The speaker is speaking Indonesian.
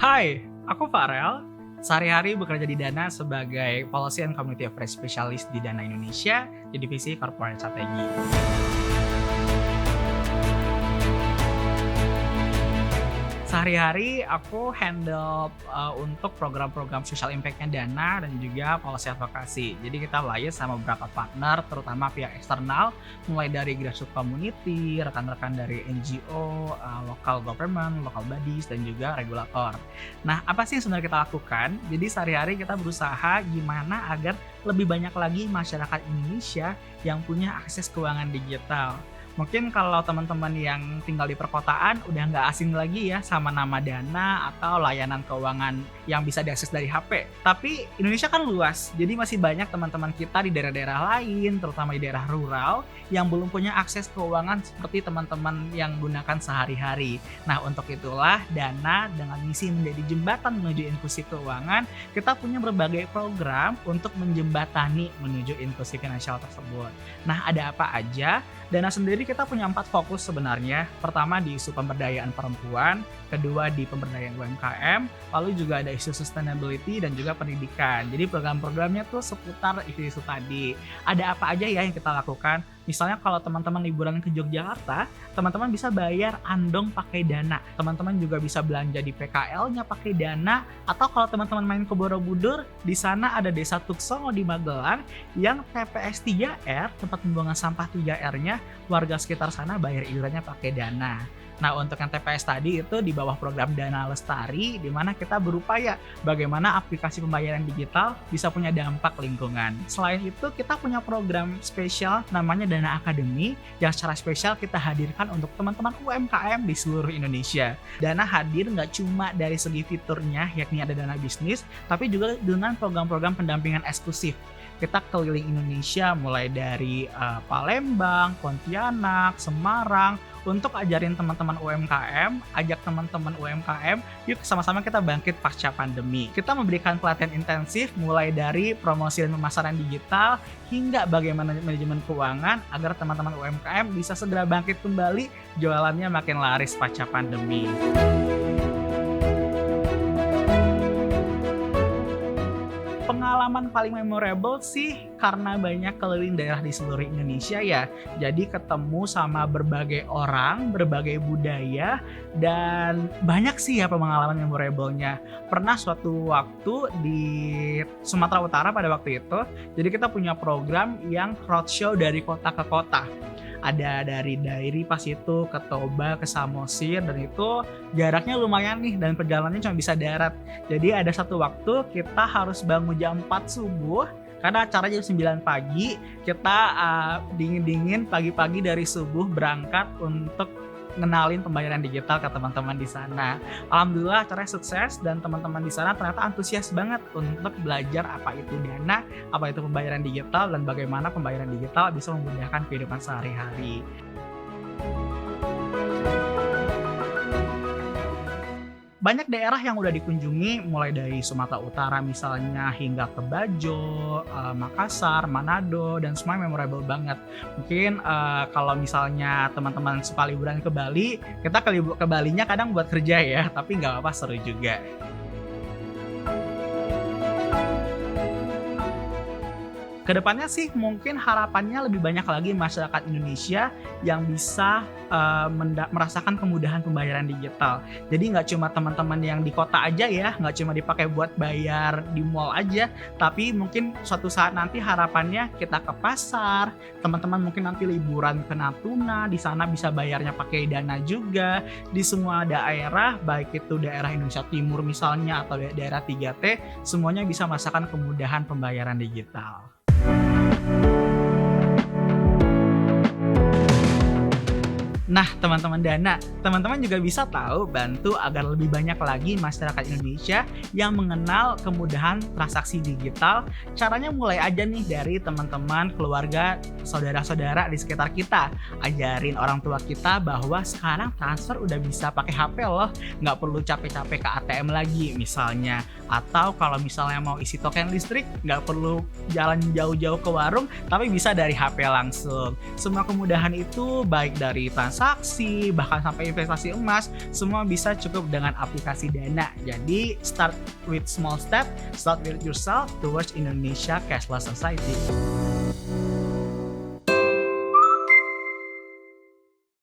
Hai, aku Farel. Sehari-hari bekerja di Dana sebagai Policy and Community Affairs Specialist di Dana Indonesia di Divisi Corporate Strategi. Sehari-hari aku handle untuk program-program social impact-nya Dana dan juga policy advocacy. Jadi kita liaise sama beberapa partner, terutama pihak eksternal, mulai dari grassroots community, rekan-rekan dari NGO, local government, local bodies, dan juga regulator. Nah, apa sih yang sebenarnya kita lakukan? Jadi sehari-hari kita berusaha gimana agar lebih banyak lagi masyarakat Indonesia yang punya akses keuangan digital. Mungkin kalau teman-teman yang tinggal di perkotaan udah nggak asing lagi ya sama nama Dana atau layanan keuangan yang bisa diakses dari HP. Tapi Indonesia kan luas, jadi masih banyak teman-teman kita di daerah-daerah lain, terutama di daerah rural, yang belum punya akses keuangan seperti teman-teman yang gunakan sehari-hari. Nah, untuk itulah Dana dengan misi menjadi jembatan menuju inklusi keuangan, kita punya berbagai program untuk menjembatani menuju inklusi finansial tersebut. Nah, ada apa aja? Dana sendiri kita punya 4 fokus sebenarnya. Pertama di isu pemberdayaan perempuan, kedua di pemberdayaan UMKM, lalu juga ada isu sustainability dan juga pendidikan. Jadi program-programnya tuh seputar isu-isu tadi. Ada apa aja ya yang kita lakukan? Misalnya kalau teman-teman liburan ke Yogyakarta, teman-teman bisa bayar andong pakai Dana. Teman-teman juga bisa belanja di PKL-nya pakai Dana. Atau kalau teman-teman main ke Borobudur, di sana ada Desa Tuksongo di Magelang yang TPS 3R, tempat pembuangan sampah 3R-nya, warga sekitar sana bayar iurannya pakai Dana. Nah, untuk yang TPS tadi itu di bawah program Dana Lestari, di mana kita berupaya bagaimana aplikasi pembayaran digital bisa punya dampak lingkungan. Selain itu, kita punya program spesial namanya Dana Akademi, yang secara spesial kita hadirkan untuk teman-teman UMKM di seluruh Indonesia. Dana hadir nggak cuma dari segi fiturnya, yakni ada dana bisnis, tapi juga dengan program-program pendampingan eksklusif. Kita keliling Indonesia mulai dari Palembang, Pontianak, Semarang untuk ajarin teman-teman UMKM, ajak teman-teman UMKM, yuk sama-sama kita bangkit pasca pandemi. Kita memberikan pelatihan intensif mulai dari promosi dan pemasaran digital hingga bagaimana manajemen keuangan agar teman-teman UMKM bisa segera bangkit kembali, jualannya makin laris pasca pandemi. Pengalaman paling memorable sih karena banyak keliling daerah di seluruh Indonesia ya. Jadi ketemu sama berbagai orang, berbagai budaya, dan banyak sih ya pengalaman memorable-nya. Pernah suatu waktu di Sumatera Utara pada waktu itu, jadi kita punya program yang roadshow dari kota ke kota. Ada dari Dairi pas itu ke Toba, ke Samosir, dan itu jaraknya lumayan nih dan perjalanannya cuma bisa darat. Jadi ada satu waktu kita harus bangun jam 4 subuh karena acaranya jam 9 pagi. Kita dingin-dingin pagi-pagi dari subuh berangkat untuk ngenalin pembayaran digital ke teman-teman di sana. Alhamdulillah acaranya sukses dan teman-teman di sana ternyata antusias banget untuk belajar apa itu Dana, apa itu pembayaran digital, dan bagaimana pembayaran digital bisa memudahkan kehidupan sehari-hari. Banyak daerah yang udah dikunjungi mulai dari Sumatera Utara misalnya hingga ke Bajo, Makassar, Manado, dan semuanya memorable banget. Mungkin kalau misalnya teman-teman suka liburan ke Bali, kita ke Balinya kadang buat kerja ya, tapi nggak apa-apa, seru juga. Kedepannya sih mungkin harapannya lebih banyak lagi masyarakat Indonesia yang bisa merasakan kemudahan pembayaran digital. Jadi nggak cuma teman-teman yang di kota aja ya, nggak cuma dipakai buat bayar di mall aja, tapi mungkin suatu saat nanti harapannya kita ke pasar, teman-teman mungkin nanti liburan ke Natuna, di sana bisa bayarnya pakai Dana juga. Di semua daerah, baik itu daerah Indonesia Timur misalnya atau daerah 3T, semuanya bisa merasakan kemudahan pembayaran digital. Nah, teman-teman Dana, teman-teman juga bisa tahu bantu agar lebih banyak lagi masyarakat Indonesia yang mengenal kemudahan transaksi digital. Caranya mulai aja nih dari teman-teman, keluarga, saudara-saudara di sekitar kita. Ajarin orang tua kita bahwa sekarang transfer udah bisa pakai HP loh, nggak perlu capek-capek ke ATM lagi misalnya. Atau kalau misalnya mau isi token listrik, nggak perlu jalan jauh-jauh ke warung, tapi bisa dari HP langsung. Semua kemudahan itu baik dari transaksi transaksi, bahkan sampai investasi emas, semua bisa cukup dengan aplikasi Dana. Jadi start with small step, start with yourself towards Indonesia Cashless Society.